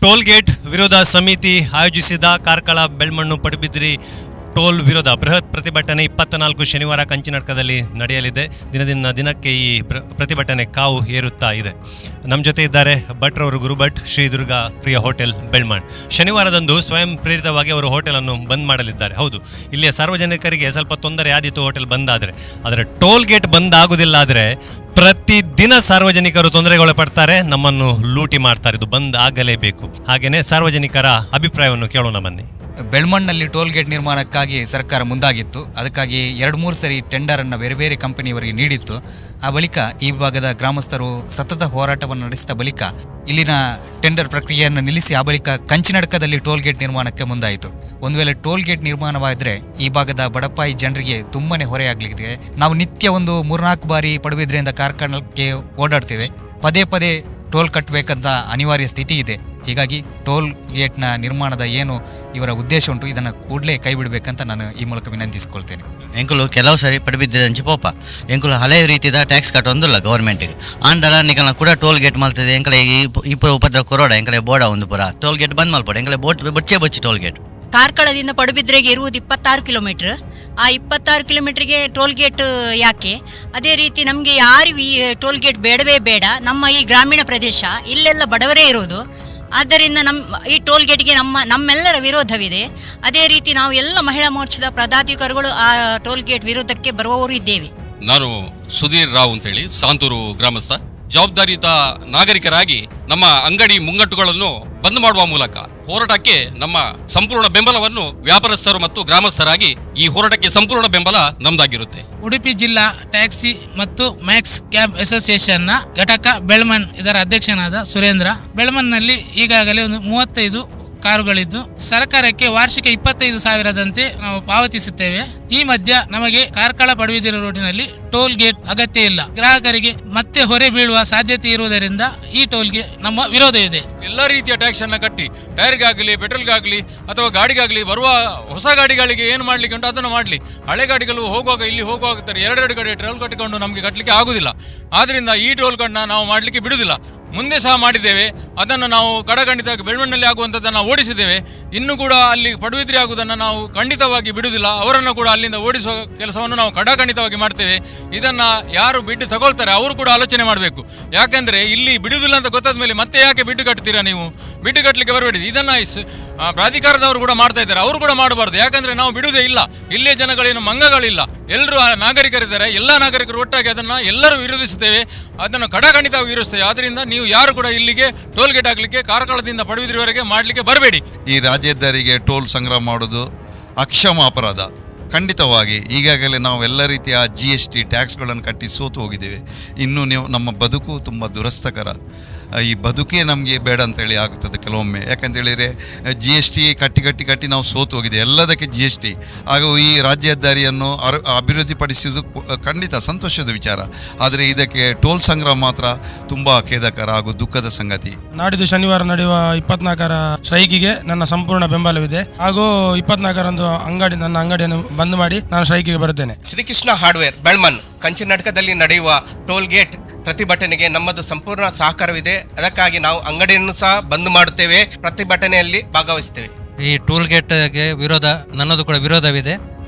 Toll gate ವಿರೋಧ ಸಮಿತಿ ಆಯೋಜಿಸಿದ ಕಾರ್ಕಳ ಬೆಳ್ಮಣ್ಣು ಪಡುಬಿದ್ರಿ ಟೋಲ್ ವಿರೋಧ ಬೃಹತ್ ಪ್ರತಿಭಟನೆ 24 ಶನಿವಾರ ಕಂಚಿನಡ್ಕದಲ್ಲಿ ನಡೆಯಲಿದೆ. ದಿನಕ್ಕೆ ಈ ಪ್ರತಿಭಟನೆ ಕಾವು ಏರುತ್ತಾ ಇದೆ. ನಮ್ಮ ಜೊತೆ ಇದ್ದಾರೆ ಭಟ್ರವರು, ಗುರುಭಟ್, ಶ್ರೀ ದುರ್ಗಾ ಪ್ರಿಯ ಹೋಟೆಲ್ ಬೆಳ್ಮಣ್. ಶನಿವಾರದಂದು ಸ್ವಯಂ ಪ್ರೇರಿತವಾಗಿ ಅವರು ಹೋಟೆಲನ್ನು ಬಂದ್ ಮಾಡಲಿದ್ದಾರೆ. ಹೌದು, ಇಲ್ಲಿಯ ಸಾರ್ವಜನಿಕರಿಗೆ ಸ್ವಲ್ಪ ತೊಂದರೆ ಆದಿತ್ತು ಹೋಟೆಲ್ ಬಂದಾದರೆ. ಆದರೆ ಟೋಲ್ ಗೇಟ್ ಬಂದ್ ಆಗುವುದಿಲ್ಲ ಆದರೆ ಪ್ರತಿದಿನ ಸಾರ್ವಜನಿಕರು ತೊಂದರೆಗೊಳಪಡ್ತಾರೆ, ನಮ್ಮನ್ನು ಲೂಟಿ ಮಾಡ್ತಾರೆ. ಇದು ಬಂದ್ ಆಗಲೇಬೇಕು. ಹಾಗೇನೆ ಸಾರ್ವಜನಿಕರ ಅಭಿಪ್ರಾಯವನ್ನು ಕೇಳೋಣ ಬನ್ನಿ. ಬೆಳ್ಮಣ್ಣಲ್ಲಿ ಟೋಲ್ ಗೇಟ್ ನಿರ್ಮಾಣಕ್ಕಾಗಿ ಸರ್ಕಾರ ಮುಂದಾಗಿತ್ತು. ಅದಕ್ಕಾಗಿ 2-3 ಸರಿ ಟೆಂಡರನ್ನು ಬೇರೆ ಬೇರೆ ಕಂಪನಿಯವರಿಗೆ ನೀಡಿತ್ತು. ಆ ಬಳಿಕ ಈ ಭಾಗದ ಗ್ರಾಮಸ್ಥರು ಸತತ ಹೋರಾಟವನ್ನು ನಡೆಸಿದ ಬಳಿಕ ಇಲ್ಲಿನ ಟೆಂಡರ್ ಪ್ರಕ್ರಿಯೆಯನ್ನು ನಿಲ್ಲಿಸಿ ಆ ಬಳಿಕ ಕಂಚಿನಡ್ಕದಲ್ಲಿ ಟೋಲ್ ಗೇಟ್ ನಿರ್ಮಾಣಕ್ಕೆ ಮುಂದಾಯಿತು. ಒಂದು ವೇಳೆ ಟೋಲ್ ಗೇಟ್ ನಿರ್ಮಾಣವಾದರೆ ಈ ಭಾಗದ ಬಡಪಾಯಿ ಜನರಿಗೆ ತುಂಬನೇ ಹೊರೆಯಾಗಲಿದೆ. ನಾವು ನಿತ್ಯ ಒಂದು 3-4 ಬಾರಿ ಪಡುಬಿದ್ರೆಯಿಂದ ಕಾರ್ಕಳಕ್ಕೆ ಓಡಾಡ್ತೇವೆ. ಪದೇ ಪದೇ ಟೋಲ್ ಕಟ್ಟಬೇಕಂತ ಅನಿವಾರ್ಯ ಸ್ಥಿತಿ ಇದೆ. ಹೀಗಾಗಿ ಟೋಲ್ ಗೇಟ್ನ ನಿರ್ಮಾಣದ ಏನು ಇವರ ಉದ್ದೇಶ ಉಂಟು ಇದನ್ನು ಕೂಡಲೇ ಕೈ ಬಿಡಬೇಕಂತ ನಾನು ಈ ಮೂಲಕ ವಿನಂತಿಸಿಕೊಳ್ತೇನೆ. ಎಂಕುಲು ಕೆಲವು ಸಾರಿ ಪಡುಬಿದ್ದರೆ ಅಂಚಿ ಪೋಪ ಎಂಕುಲು ಹಳೆಯ ರೀತಿಯ ಟ್ಯಾಕ್ಸ್ ಕಟ್ಟೊಂದಿಲ್ಲ ಗೌರ್ಮೆಂಟಿಗೆ ಆಂಡಲ ನಿಕಲ್ನ ಕೂಡ ಟೋಲ್ ಗೇಟ್ ಮಾಡ್ತದೆ. ಎಂಕಲೆ ಈ ಪುರ ಉಪದ್ರ ಕೊರೋಡ ಎಂಕಲೆ ಬೋಡ ಒಂದು ಪುರ ಟೋಲ್ ಗೇಟ್ ಬಂದ್ ಮಾಡ್ಬೋಡು. ಎಂಕಲೆ ಬಚ್ಚಿ ಟೋಲ್ ಗೇಟ್ ಕಾರ್ಕಳದಿಂದ ಪಡುಬಿದ್ರೆಗೆ ಇರುವುದು 26 ಕಿಲೋಮೀಟರ್. ಆ 26 ಕಿಲೋಮೀಟರ್ಗೆ ಟೋಲ್ ಗೇಟ್ ಯಾಕೆ? ಅದೇ ರೀತಿ ನಮಗೆ ಯಾರು ಈ ಟೋಲ್ ಗೇಟ್ ಬೇಡವೇ ಬೇಡ. ನಮ್ಮ ಈ ಗ್ರಾಮೀಣ ಪ್ರದೇಶ ಇಲ್ಲೆಲ್ಲ ಬಡವರೇ ಇರೋದು. ಆದ್ದರಿಂದ ಈ ಟೋಲ್ ಗೇಟ್ಗೆ ನಮ್ಮೆಲ್ಲರ ವಿರೋಧವಿದೆ. ಅದೇ ರೀತಿ ನಾವು ಎಲ್ಲ ಮಹಿಳಾ ಮೋರ್ಚಾದ ಪದಾಧಿಕಾರಿಗಳು ಆ ಟೋಲ್ ಗೇಟ್ ವಿರೋಧಕ್ಕೆ ಬರುವವರು ಇದ್ದೇವೆ. ನಾನು ಸುಧೀರ್ ರಾವ್ ಅಂತೇಳಿ ಸಾಂತೂರು ಗ್ರಾಮಸ್ಥ. ಜವಾಬ್ದಾರಿಯುತ ನಾಗರಿಕರಾಗಿ ನಮ್ಮ ಅಂಗಡಿ ಮುಂಗಟ್ಟುಗಳನ್ನು ಬಂದ್ ಮಾಡುವ ಮೂಲಕ ಹೋರಾಟಕ್ಕೆ ನಮ್ಮ ಸಂಪೂರ್ಣ ಬೆಂಬಲವನ್ನು ವ್ಯಾಪಾರಸ್ಥರು ಮತ್ತು ಗ್ರಾಮಸ್ಥರಾಗಿ ಈ ಹೋರಾಟಕ್ಕೆ ಸಂಪೂರ್ಣ ಬೆಂಬಲ ನಮ್ದಾಗಿರುತ್ತೆ. ಉಡುಪಿ ಜಿಲ್ಲಾ ಟ್ಯಾಕ್ಸಿ ಮತ್ತು ಮ್ಯಾಕ್ಸ್ ಕ್ಯಾಬ್ ಅಸೋಸಿಯೇಷನ್ನ ಘಟಕ ಬೆಳ್ಮಣ್, ಇದರ ಅಧ್ಯಕ್ಷನಾದ ಸುರೇಂದ್ರ. ಬೆಳ್ಮಣ್ನಲ್ಲಿ ಈಗಾಗಲೇ ಒಂದು 35 ಕಾರುಗಳಿದ್ದು ಸರ್ಕಾರಕ್ಕೆ ವಾರ್ಷಿಕ 25,000ದಂತೆ ನಾವು ಪಾವತಿಸುತ್ತೇವೆ. ಈ ಮಧ್ಯ ನಮಗೆ ಕಾರ್ಕಳ ಪಡುಬಿದ್ರಿ ರೋಡಿನಲ್ಲಿ ಟೋಲ್ ಗೇಟ್ ಅಗತ್ಯ ಇಲ್ಲ. ಗ್ರಾಹಕರಿಗೆ ಮತ್ತೆ ಹೊರೆ ಬೀಳುವ ಸಾಧ್ಯತೆ ಇರುವುದರಿಂದ ಈ ಟೋಲ್ಗೆ ನಮ್ಮ ವಿರೋಧ ಇದೆ. ಎಲ್ಲ ರೀತಿಯ ಟ್ಯಾಕ್ಸ್ ಅನ್ನ ಕಟ್ಟಿ ಟೈರ್ಗಾಗಲಿ, ಪೆಟ್ರೋಲ್ಗಾಗಲಿ ಅಥವಾ ಗಾಡಿಗಾಗಲಿ ಬರುವ ಹೊಸ ಗಾಡಿಗಳಿಗೆ ಏನು ಮಾಡ್ಲಿಕ್ಕೆ ಉಂಟು ಅದನ್ನು ಮಾಡಲಿ. ಹಳೆ ಗಾಡಿಗಳು ಹೋಗುವಾಗ ಇಲ್ಲಿ ಹೋಗುವಾಗ 2 ಗಾಡಿ ಟೋಲ್ ಕಟ್ಟಿಕೊಂಡು ನಮಗೆ ಕಟ್ಟಲಿಕ್ಕೆ ಆಗುದಿಲ್ಲ. ಆದ್ರಿಂದ ಈ ಟೋಲ್ ಕಟ್ಟನ್ನ ನಾವು ಮಾಡಲಿಕ್ಕೆ ಬಿಡುವುದಿಲ್ಲ. ಮುಂದೆ ಸಹ ಮಾಡಿದ್ದೇವೆ. ಅದನ್ನು ನಾವು ಕಡಖಂಡಿತವಾಗಿ ಬೆಳ್ಮಣ್ಣಲ್ಲಿ ಆಗುವಂಥದ್ದನ್ನು ಓಡಿಸಿದ್ದೇವೆ. ಇನ್ನೂ ಕೂಡ ಅಲ್ಲಿ ಪಡುಬಿದ್ರಿ ಆಗುವುದನ್ನು ನಾವು ಖಂಡಿತವಾಗಿ ಬಿಡುವುದಿಲ್ಲ. ಅವರನ್ನು ಕೂಡ ಅಲ್ಲಿಂದ ಓಡಿಸುವ ಕೆಲಸವನ್ನು ನಾವು ಕಡಖಂಡಿತವಾಗಿ ಮಾಡ್ತೇವೆ. ಇದನ್ನು ಯಾರು ಬಿಟ್ಟು ತಗೊಳ್ತಾರೆ ಅವರು ಕೂಡ ಆಲೋಚನೆ ಮಾಡಬೇಕು. ಯಾಕೆಂದರೆ ಇಲ್ಲಿ ಬಿಡುವುದಿಲ್ಲ ಅಂತ ಗೊತ್ತಾದ ಮೇಲೆ ಮತ್ತೆ ಯಾಕೆ ಬಿಟ್ಟು ಕಟ್ತೀರಾ? ನೀವು ಬಿಟ್ಟು ಕಟ್ಟಲಿಕ್ಕೆ ಬರಬೇಡಿ. ಇದನ್ನು ಪ್ರಾಧಿಕಾರದವರು ಕೂಡ ಮಾಡ್ತಾ ಇದ್ದಾರೆ, ಅವರು ಕೂಡ ಮಾಡಬಾರ್ದು. ಯಾಕಂದರೆ ನಾವು ಬಿಡುವುದೇ ಇಲ್ಲ. ಇಲ್ಲೇ ಜನಗಳೇನು ಮಂಗಗಳಿಲ್ಲ, ಎಲ್ಲರೂ ನಾಗರಿಕರಿದ್ದಾರೆ. ಎಲ್ಲ ನಾಗರಿಕರು ಒಟ್ಟಾಗಿ ಅದನ್ನು ಎಲ್ಲರೂ ವಿರೋಧಿಸುತ್ತೇವೆ, ಅದನ್ನು ಕಡಖಂಡಿತವಾಗಿ ವಿರೋಧಿಸ್ತೇವೆ. ಆದ್ದರಿಂದ ನೀವು ಯಾರು ಕೂಡ ಇಲ್ಲಿಗೆ ಟೋಲ್ ಗೇಟ್ ಆಗಲಿಕ್ಕೆ ಕಾರ್ಕಳದಿಂದ ಪಡುಬಿದ್ರಿವರೆಗೆ ಮಾಡಲಿಕ್ಕೆ ಬರಬೇಡಿ. ಈ ರಾಜ್ಯ ಹೆದ್ದಾರಿಗೆ ಟೋಲ್ ಸಂಗ್ರಹ ಮಾಡೋದು ಅಕ್ಷಮ ಅಪರಾಧ. ಖಂಡಿತವಾಗಿ ಈಗಾಗಲೇ ನಾವು ಎಲ್ಲ ರೀತಿಯ GST ಟ್ಯಾಕ್ಸ್ಗಳನ್ನು ಕಟ್ಟಿ ಸೋತು ಹೋಗಿದ್ದೇವೆ. ಇನ್ನು ನಮ್ಮ ಬದುಕು ತುಂಬ ದುರಸ್ಥಕರ. ಈ ಬದುಕೇ ನಮಗೆ ಬೇಡ ಅಂತೇಳಿ ಆಗುತ್ತದೆ ಕೆಲವೊಮ್ಮೆ. ಯಾಕಂತೇಳಿದರೆ GST ಕಟ್ಟಿ ನಾವು ಸೋತು ಹೋಗಿದೆ. ಎಲ್ಲದಕ್ಕೆ GST. ಹಾಗೂ ಈ ರಾಜ್ಯ ಹೆದ್ದಾರಿಯನ್ನು ಅಭಿವೃದ್ಧಿಪಡಿಸುವುದು ಖಂಡಿತ ಸಂತೋಷದ ವಿಚಾರ. ಆದರೆ ಇದಕ್ಕೆ ಟೋಲ್ ಸಂಗ್ರಹ ಮಾತ್ರ ತುಂಬ ಖೇದಕರ ಹಾಗೂ ದುಃಖದ ಸಂಗತಿ. ನಾಡಿದ್ದು ಶನಿವಾರ ನಡೆಯುವ 24ರ ಸ್ಟ್ರೈಕಿಗೆ ನನ್ನ ಸಂಪೂರ್ಣ ಬೆಂಬಲವಿದೆ. ಹಾಗೂ 24ರಂದು ನನ್ನ ಅಂಗಡಿಯನ್ನು ಬಂದ್ ಮಾಡಿ ನಾನು ಸ್ಟ್ರೈಕಿಗೆ ಬರುತ್ತೇನೆ. ಶ್ರೀಕೃಷ್ಣ ಹಾರ್ಡ್ವೇರ್ ಬೆಳ್ಮಣ್ ಕಂಚಿನಡ್ಕದಲ್ಲಿ ನಡೆಯುವ ಟೋಲ್ ಗೇಟ್ ಪ್ರತಿಭಟನೆಗೆ ನಮ್ಮದು ಸಂಪೂರ್ಣ ಸಹಕಾರವಿದೆ. ಅದಕ್ಕಾಗಿ ನಾವು ಅಂಗಡಿಯನ್ನು ಸಹ ಬಂದ್ ಮಾಡುತ್ತೇವೆ, ಪ್ರತಿಭಟನೆಯಲ್ಲಿ ಭಾಗವಹಿಸ್ತೇವೆ. ಈ ಟೋಲ್ ಗೇಟ್ಗೆ ವಿರೋಧ, ನನ್ನದು ಕೂಡ ವಿರೋಧವಿದೆ.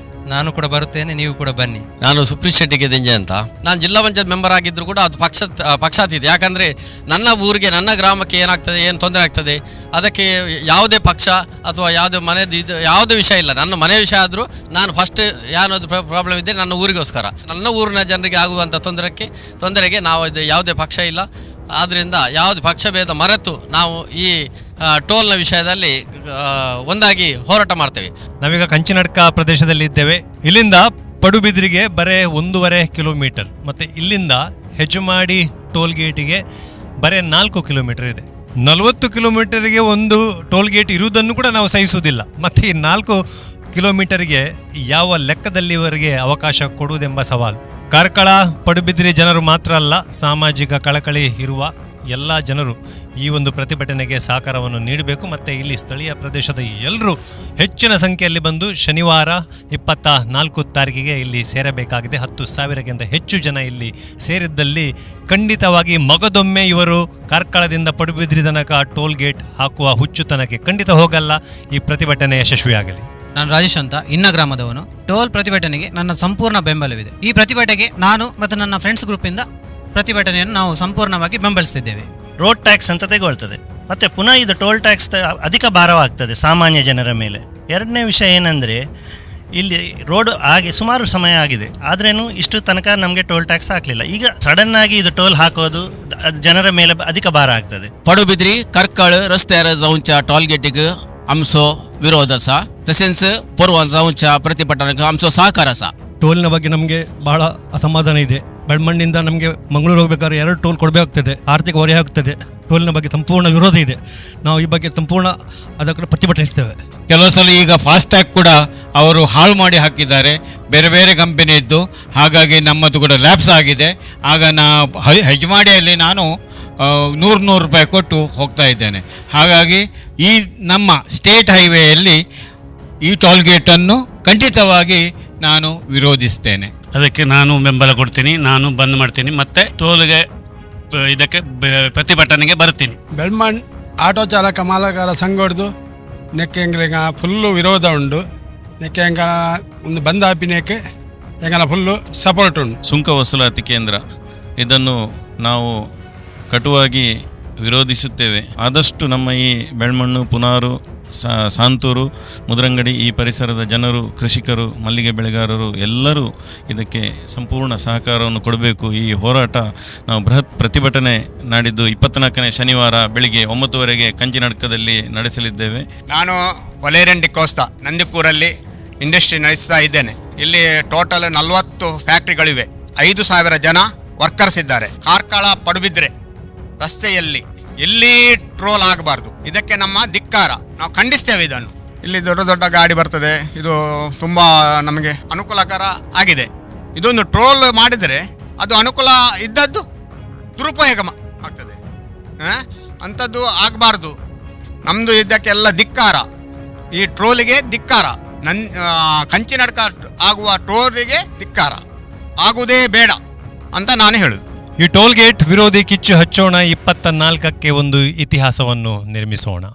ನಾನು ಕೂಡ ಬರುತ್ತೇನೆ, ನೀವು ಕೂಡ ಬನ್ನಿ. ನಾನು ಸುಪ್ರೀತ್ ಶೆಟ್ಟಿ ಗೆದಿಂಜೆ ಅಂತ. ನಾನು ಜಿಲ್ಲಾ ಪಂಚಾಯತ್ ಮೆಂಬರ್ ಆಗಿದ್ರು ಕೂಡ ಅದು ಪಕ್ಷಾತೀತ. ಯಾಕಂದರೆ ನನ್ನ ಊರಿಗೆ, ನನ್ನ ಗ್ರಾಮಕ್ಕೆ ಏನಾಗ್ತದೆ, ಏನು ತೊಂದರೆ ಆಗ್ತದೆ, ಅದಕ್ಕೆ ಯಾವುದೇ ಪಕ್ಷ ಅಥವಾ ಯಾವುದೇ ಮನೆದು ಯಾವುದೇ ವಿಷಯ ಇಲ್ಲ. ನನ್ನ ಮನೆ ವಿಷಯ ಆದರೂ ನಾನು ಫಸ್ಟ್ ಏನಾದರೂ ಪ್ರಾಬ್ಲಮ್ ಇದ್ದರೆ ನನ್ನ ಊರಿಗೋಸ್ಕರ, ನನ್ನ ಊರಿನ ಜನರಿಗೆ ಆಗುವಂಥ ತೊಂದರೆಗೆ ನಾವು ಯಾವುದೇ ಪಕ್ಷ ಇಲ್ಲ. ಆದ್ದರಿಂದ ಯಾವುದೇ ಪಕ್ಷಭೇದ ಮರೆತು ನಾವು ಈ ಟೋಲ್ನ ವಿಷಯದಲ್ಲಿ ಒಂದಾಗಿ ಹೋರಾಟ ಮಾಡ್ತೇವೆ. ನಾವೀಗ ಕಂಚಿನಡ್ಕ ಪ್ರದೇಶದಲ್ಲಿ ಇದ್ದೇವೆ. ಇಲ್ಲಿಂದ ಪಡುಬಿದ್ರಿಗೆ ಬರೇ 1.5 ಕಿಲೋಮೀಟರ್ ಮತ್ತು ಇಲ್ಲಿಂದ ಹೆಜಮಾಡಿ ಟೋಲ್ ಗೇಟಿಗೆ ಬರೇ 4 ಕಿಲೋಮೀಟರ್ ಇದೆ. 40 ಕಿಲೋಮೀಟರ್ಗೆ ಒಂದು ಟೋಲ್ ಗೇಟ್ ಇರುವುದನ್ನು ಕೂಡ ನಾವು ಸಹಿಸುವುದಿಲ್ಲ. ಮತ್ತು ಈ 4 ಕಿಲೋಮೀಟರ್ಗೆ ಯಾವ ಲೆಕ್ಕದಲ್ಲಿವರೆಗೆ ಅವಕಾಶ ಕೊಡುವುದೆಂಬ ಸವಾಲು. ಕಾರ್ಕಳ ಪಡುಬಿದ್ರಿ ಜನರು ಮಾತ್ರ ಅಲ್ಲ, ಸಾಮಾಜಿಕ ಕಳಕಳಿ ಇರುವ ಎಲ್ಲ ಜನರು ಈ ಒಂದು ಪ್ರತಿಭಟನೆಗೆ ಸಹಕಾರವನ್ನು ನೀಡಬೇಕು ಮತ್ತು ಇಲ್ಲಿ ಸ್ಥಳೀಯ ಪ್ರದೇಶದ ಎಲ್ಲರೂ ಹೆಚ್ಚಿನ ಸಂಖ್ಯೆಯಲ್ಲಿ ಬಂದು ಶನಿವಾರ 24 ತಾರೀಕಿಗೆ ಇಲ್ಲಿ ಸೇರಬೇಕಾಗಿದೆ. 10,000ಕ್ಕಿಂತ ಹೆಚ್ಚು ಜನ ಇಲ್ಲಿ ಸೇರಿದ್ದಲ್ಲಿ ಖಂಡಿತವಾಗಿ ಮಗದೊಮ್ಮೆ ಇವರು ಕಾರ್ಕಳದಿಂದ ಪಡುಬಿದ್ರಿ ತನಕ ಟೋಲ್ ಗೇಟ್ ಹಾಕುವ ಹುಚ್ಚುತನಕ್ಕೆ ಖಂಡಿತ ಹೋಗಲ್ಲ. ಈ ಪ್ರತಿಭಟನೆ ಯಶಸ್ವಿಯಾಗಲಿ. ನಾನು ರಾಜೇಶ್ ಅಂತ ಇನ್ನ ಗ್ರಾಮದವನು. ಟೋಲ್ ಪ್ರತಿಭಟನೆಗೆ ನನ್ನ ಸಂಪೂರ್ಣ ಬೆಂಬಲವಿದೆ. ಈ ಪ್ರತಿಭಟನೆಗೆ ನಾನು ಮತ್ತು ನನ್ನ ಫ್ರೆಂಡ್ಸ್ ಗ್ರೂಪಿಂದ ಪ್ರತಿಭಟನೆಯನ್ನು ನಾವು ಸಂಪೂರ್ಣವಾಗಿ ಬೆಂಬಲಿಸುತ್ತಿದ್ದೇವೆ. ರೋಡ್ ಟ್ಯಾಕ್ಸ್ ಅಂತ ತೆಗೊಳ್ತದೆ, ಮತ್ತು ಪುನಃ ಇದು ಟೋಲ್ ಟ್ಯಾಕ್ಸ್ ಅಧಿಕ ಭಾರವಾಗ್ತದೆ ಸಾಮಾನ್ಯ ಜನರ ಮೇಲೆ. ಎರಡನೇ ವಿಷಯ ಏನಂದರೆ, ಇಲ್ಲಿ ರೋಡ್ ಆಗಿ ಸುಮಾರು ಸಮಯ ಆಗಿದೆ, ಆದ್ರೇನು ಇಷ್ಟು ತನಕ ನಮಗೆ ಟೋಲ್ ಟ್ಯಾಕ್ಸ್ ಹಾಕಲಿಲ್ಲ. ಈಗ ಸಡನ್ ಆಗಿ ಇದು ಟೋಲ್ ಹಾಕೋದು ಜನರ ಮೇಲೆ ಅಧಿಕ ಭಾರ ಆಗ್ತದೆ. पडुबिद्री कर्कळ रस्त्यार जाऊनच्या टोलगेटीक आमचो विरोध आसा, तशेंच परवा जाऊनच्या प्रतिभटनेक आमचो सहकार आसा. ಟೋಲ್ನ ಬಗ್ಗೆ ನಮಗೆ ಬಹಳ ಅಸಮಾಧಾನ ಇದೆ. ಬೆಳ್ಮಣ್ಣಿಂದ ನಮಗೆ ಮಂಗಳೂರು ಹೋಗ್ಬೇಕಾದ್ರೆ 2 ಟೋಲ್ ಕೊಡಬೇಕಾಗ್ತದೆ, ಆರ್ಥಿಕ ಹೊರೆ ಆಗ್ತದೆ. ಟೋಲ್ನ ಬಗ್ಗೆ ಸಂಪೂರ್ಣ ವಿರೋಧ ಇದೆ. ನಾವು ಈ ಬಗ್ಗೆ ಸಂಪೂರ್ಣ ಅದಕ್ಕೆ ಪ್ರತಿಭಟಿಸ್ತೇವೆ. ಕೆಲವು ಸಲ ಈಗ ಫಾಸ್ಟ್ಯಾಗ್ ಕೂಡ ಅವರು ಹಾಳು ಮಾಡಿ ಹಾಕಿದ್ದಾರೆ, ಬೇರೆ ಬೇರೆ ಕಂಪನಿಯದ್ದು. ಹಾಗಾಗಿ ನಮ್ಮದು ಕೂಡ ಲ್ಯಾಪ್ಸ್ ಆಗಿದೆ. ಆಗ ಹೆಜ್ಮಾಡಿಯಲ್ಲಿ ನಾನು 100 ರೂಪಾಯಿ ಕೊಟ್ಟು ಹೋಗ್ತಾ ಇದ್ದೇನೆ. ಹಾಗಾಗಿ ಈ ನಮ್ಮ ಸ್ಟೇಟ್ ಹೈವೇಯಲ್ಲಿ ಈ ಟೋಲ್ಗೇಟನ್ನು ಖಂಡಿತವಾಗಿ ನಾನು ವಿರೋಧಿಸ್ತೇನೆ. ಅದಕ್ಕೆ ನಾನು ಬೆಂಬಲ ಕೊಡ್ತೀನಿ, ನಾನು ಬಂದ್ ಮಾಡ್ತೀನಿ, ಮತ್ತೆ ಟೋಲ್ಗೆ ಇದಕ್ಕೆ ಪ್ರತಿಭಟನೆಗೆ ಬರ್ತೀನಿ. ಬೆಳ್ಮಣ್ ಆಟೋ ಚಾಲಕ ಮಾಲಕರ ಸಂಘದ್ದು ನೆಕ್ಕೆ ಎಂಗ ಫುಲ್ಲು ವಿರೋಧ ಉಂಡು. ನೆಕ್ಕೆ ಎಂಗ ಒಂದು ಬಂದ್ ಆಪಿನಕ್ಕೆ ಎಂಗಲ ಫುಲ್ಲು ಸಪೋರ್ಟ್ ಉಂಟು. ಸುಂಕ ವಸೂಲಾತಿ ಕೇಂದ್ರ ಇದನ್ನು ನಾವು ಕಟುವಾಗಿ ವಿರೋಧಿಸುತ್ತೇವೆ. ಆದಷ್ಟು ನಮ್ಮ ಈ ಬೆಳ್ಮಣ್ಣು, ಪುನಾರು, ಸಾಂತೂರು, ಮುದ್ರಂಗಡಿ ಈ ಪರಿಸರದ ಜನರು, ಕೃಷಿಕರು, ಮಲ್ಲಿಗೆ ಬೆಳೆಗಾರರು ಎಲ್ಲರೂ ಇದಕ್ಕೆ ಸಂಪೂರ್ಣ ಸಹಕಾರವನ್ನು ಕೊಡಬೇಕು. ಈ ಹೋರಾಟ ನಾವು ಬೃಹತ್ ಪ್ರತಿಭಟನೆ ನಾಡಿದ್ದು 24ನೇ ಶನಿವಾರ ಬೆಳಿಗ್ಗೆ 9 ಕಂಚಿನಡ್ಕದಲ್ಲಿ ನಡೆಸಲಿದ್ದೇವೆ. ನಾನು ವಲೇರಿಯನ್ ಡಿಕೋಸ್ತಾ ನಂದಿಪುರಲ್ಲಿ ಇಂಡಸ್ಟ್ರಿ ನಡೆಸ್ತಾ ಇದ್ದೇನೆ. ಇಲ್ಲಿ ಟೋಟಲ್ 40 ಫ್ಯಾಕ್ಟ್ರಿಗಳಿವೆ, 5,000 ಜನ ವರ್ಕರ್ಸ್ ಇದ್ದಾರೆ. ಕಾರ್ಕಳ ಪಡುಬಿದ್ರೆ ರಸ್ತೆಯಲ್ಲಿ ಎಲ್ಲಿ ಟ್ರೋಲ್ ಆಗಬಾರ್ದು, ಇದಕ್ಕೆ ನಮ್ಮ ಧಿಕ್ಕಾರ. ನಾವು ಖಂಡಿಸ್ತೇವೆ ಇದನ್ನು. ಇಲ್ಲಿ ದೊಡ್ಡ ದೊಡ್ಡ ಗಾಡಿ ಬರ್ತದೆ, ಇದು ತುಂಬ ನಮಗೆ ಅನುಕೂಲಕರ ಆಗಿದೆ. ಇದೊಂದು ಟ್ರೋಲ್ ಮಾಡಿದರೆ ಅದು ಅನುಕೂಲ ಇದ್ದದ್ದು ದುರುಪಯೋಗ ಆಗ್ತದೆ. ಅಂಥದ್ದು ಆಗಬಾರ್ದು. ನಮ್ಮದು ಇದಕ್ಕೆಲ್ಲ ಧಿಕ್ಕಾರ, ಈ ಟ್ರೋಲಿಗೆ ಧಿಕ್ಕಾರ. ಕಂಚಿನಡ್ಕ ಆಗುವ ಟ್ರೋಲಿಗೆ ಧಿಕ್ಕಾರ ಆಗುವುದೇ ಬೇಡ ಅಂತ ನಾನು ಹೇಳುದು. ಈ ಟೋಲ್ ಗೇಟ್ ವಿರೋಧಿ ಕಿಚ್ಚು ಹಚ್ಚೋಣ. 24ಕ್ಕೆ ಒಂದು ಇತಿಹಾಸವನ್ನು ನಿರ್ಮಿಸೋಣ.